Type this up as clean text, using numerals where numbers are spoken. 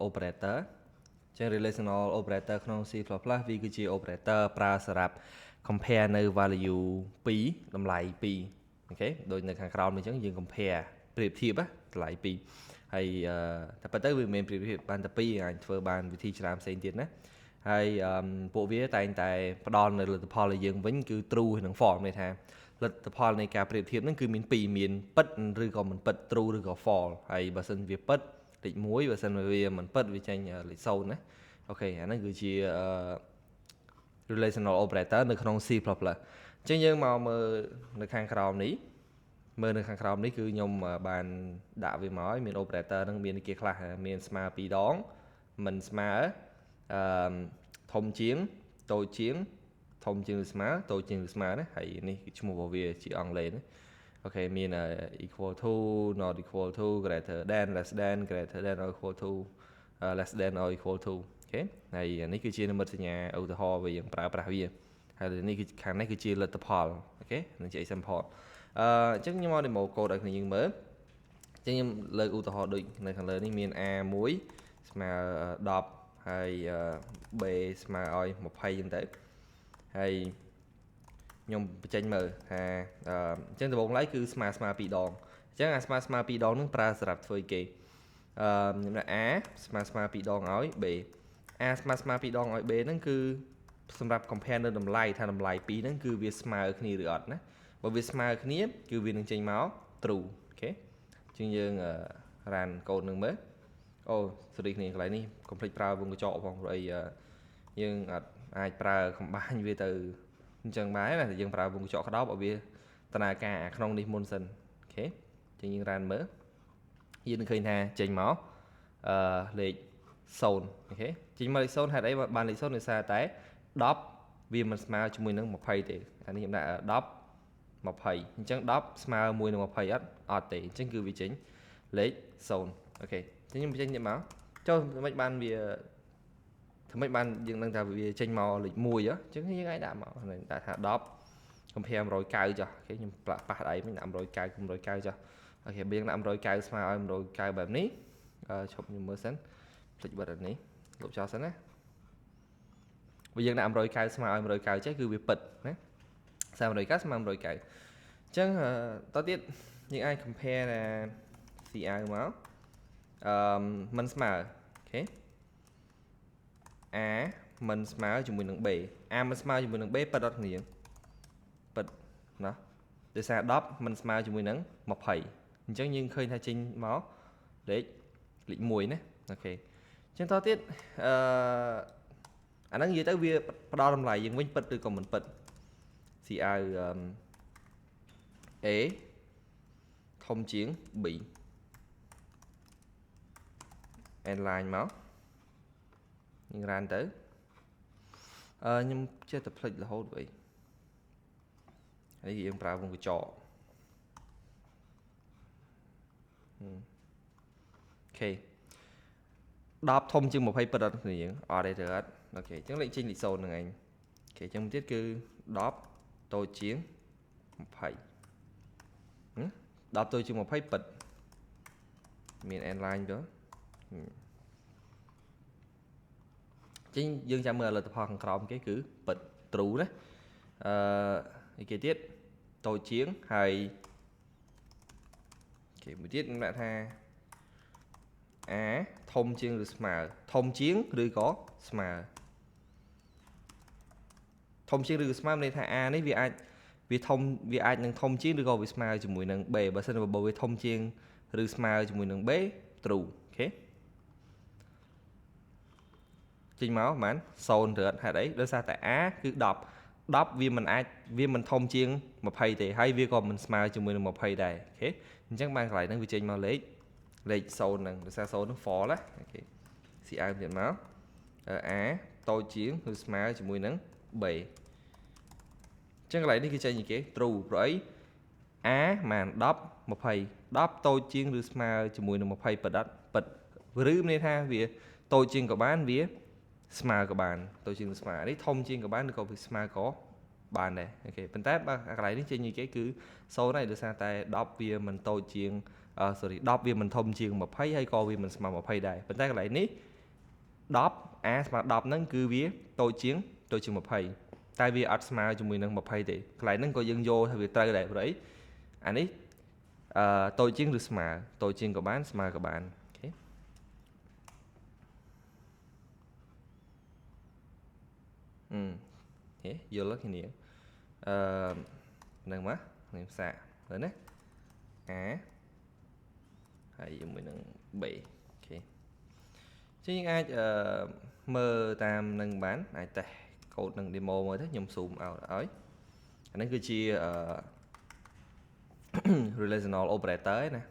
operator ចឹង relational operator ក្នុង C++ វាគឺជា operator ប្រើសម្រាប់ compare នៅ value 2តម្លៃ2 អូខេដូចនៅខាងក្រោមនេះចឹងយើង compare ប្រៀបធៀបតម្លៃ2ហើយតែប៉ុន្តែវាមិនមែនប្រៀបធៀបបានតែ2អាចធ្វើបានវិធីច្រើនផ្សេងទៀតណាហើយពួកវាតែងតែផ្ដល់នៅលទ្ធផលឲ្យយើងវិញគឺ true និង false ន័យថាលទ្ធផលនៃការប្រៀបធៀបហ្នឹងគឺមាន2មានពិតឬក៏មិនពិត true ឬក៏ false ហើយបើសិនវាពិតលេខ1បើសិនវាមិនពិតវាចេញលេខ0ណាអូខេអាហ្នឹងគឺជាrelational operator នៅក្នុង C++អញ្ចឹងយើងមកមើលនៅខាងក្រោមនេះគឺខ្ញុំបានដាក់វាមកឲ្យមាន operator ហ្នឹងមានគេខ្លះមានស្មើ2ដងមិនស្មើធំជាងតូចជាងធំជាងឬស្មើតូចជាងឬស្មើណាហើយនេះគឺឈ្មោះរបស់វាជាអង់គ្លេសណាអូខេមាន equal to not equal to greater than less than greater than or equal to less than or equal to អូខេហើយនេះគឺជានិមិត្តសញ្ញាឧទាហរណ៍វាយើងប្រើប្រាស់វាហើយនេះគឺខាងនេះគឺជាលទ្ធផលអូខេនឹងជា example អញ្ចឹងខ្ញុំមក demo code ឲ្យគ្នាយើងមើលអញ្ចឹងខ្ញុំលើកឧទាហរណ៍ដូចនៅខាងលើនេះមាន A1 ស្មើ10ហើយ B ស្មើឲ្យ20អញ្ចឹងទៅហើយខ្ញុំបញ្ចេញមើលថាអញ្ចឹងដំបូងឡើយគឺស្មើ2ដងអញ្ចឹងអាស្មើ2ដងនឹងប្រើសម្រាប់ធ្វើគេខ្ញុំដាក់ A ស្មើ2ដងឲ្យ B A ស្មើ2ដងឲ្យ B ហ្នឹងគឺសម្រាប់ compare នៅតម្លៃថាតម្លៃ2ហ្នឹងគឺវាស្មើគ្នាឬអត់ណាបើវាស្មើគ្នាគឺវានឹងចេញមក true អូខេអញ្ចឹងយើង run code នឹងមើលអូសេរីគ្នាកន្លែងនេះ complete ប្រើវងកញ្ចក់ផងព្រោះអីយើងអាចប្រើ combine វាទៅអញ្ចឹងបានណាយើងប្រើវងកញ្ចក់ក្តោបឲ្យវាដំណើរការក្នុងនេះមុនសិនអូខេអញ្ចឹងយើង run មើលយើងនឹងឃើញថាចេញមកលេខ0អូខេចេញមកលេខ0ហេតុអីបានលេខ0ដោយសារតែ10វាមិនស្មើជាមួយនឹង20ទេអានេះខ្ញុំដាក់10 20អញ្ចឹង10ស្មើមួយនឹង20អត់ទេអញ្ចឹងគឺវាចេញលេខ0អូខេអញ្ចឹងខ្ញុំបញ្ចេញទៀតមកចុះមិនបានវាធ្វើម៉េចបានយើងដឹងថាវាចេញមកលេខ1អញ្ចឹងយើងអាចដាក់មកដាក់ថា10 compare 190ចុះអូខេខ្ញុំប៉ះដៃវិញដាក់190ចុះអូខេបើយើងដាក់190ស្មើឲ្យ190បែបនេះឈប់ខ្ញុំមើលសិនភ្លេចបិទនេះលុបចោលសិនណាបើយើងដាក់190ស្មើឲ្យ190ចេះគឺវាពិតណា190ស្មើ190អញ្ចឹងតទៅទៀតយើងអាច compare ណា CI មកមិនស្មើអូខេ A មិនស្មើជាមួយនឹង B A មិនស្មើជាមួយនឹង B ប៉ិតអត់គ្នាប៉ិតណាដោយសារ10មិនស្មើជាមួយនឹង20អញ្ចឹងយើងឃើញថាចេញមកលេខ1ណាអូខេអញ្ចឹងតទៀតអាហ្នឹងនិយាយទៅវាផ្ដល់តម្លៃយើងវិញពិតឬក៏មិនពិត CI A ធំជាង B inline មកយើង run ទៅខ្ញុំចេះតែភ្លេចរហូតវិញហើយយើងប្រើវងកញ្ចក់អូខេ10ធំជាង20ពិតអត់គ្នាអត់ទេទៅអត់អូខេអញ្ចឹងលេខចេញលេខ0ហ្នឹងឯងអូខេអញ្ចឹងទៀតគឺ10តូចជាង20 10តូចជាង20ពិតមាន inline ទៅចឹងយើងចាំមើលលទ្ធផលខាងក្រោមគេគឺពិត true ណាអីគេទៀតតូចជាងហើយគេមួយទៀតខ្ញុំដាក់ថា A ធំជាងឬស្មើធំជាងឬក៏ស្មើធំជាងឬក៏ស្មើមានន័យថា A នេះវាអាចនឹងធំជាងឬក៏វាស្មើជាមួយនឹង B បើសិនបើវាធំជាងឬស្មើជាមួយនឹង B true អូខេចេញមកប្រហែល0ទៅអត់ហេតុអីដោយសារតែ A គឺ10វាមិនធំជាង20ទេហើយវាក៏មិនស្មើជាមួយនឹង20ដែរអូខេអញ្ចឹងបានកន្លែងហ្នឹងវាចេញមកលេខ0ហ្នឹងដោយសារ0ហ្នឹង false ណាអូខេ CI ទៀតមក A តូចជាងឬស្មើជាមួយនឹង B អញ្ចឹងកន្លែងនេះគឺចេញជាគេ true ព្រោះអី A ម៉ាន10 20 10តូចជាងឬស្មើជាមួយនឹង20ពិតអត់ពិតឬមានន័យថាវាតូចជាងក៏បានវាស្មើក៏បានតូចជាងស្មើនេះធំជាងក៏បានឬក៏វាស្មើក៏បានដែរអូខេប៉ុន្តែបើកន្លែងនេះចេញជាគេគឺ0ហើយដោយសារតែ10វាមិនតូចជាង sorry 10វាមិនធំជាង20ហើយក៏វាមិនស្មើ20ដែរប៉ុន្តែកន្លែងនេះ10 a ស្មើ10ហ្នឹងគឺវាតូចជាង20តែវាអត់ស្មើជាមួយនឹង20ទេកន្លែងហ្នឹងក៏យើងយកថាវាត្រូវដែរព្រោះអីអានេះតូចជាងឬស្មើតូចជាងក៏បានស្មើក៏បានអូខេយល់គ្នាហ្នឹងមកនេះផ្សារមើលណា A ហើយជាមួយនឹង B អូខេចឹងយើងអាចមើលតាមនឹងបានអាចតេស្តកូដនឹង demo មើលទៅខ្ញុំ zoom out ឲ្យអានេះគឺជាrelational operator ឯណា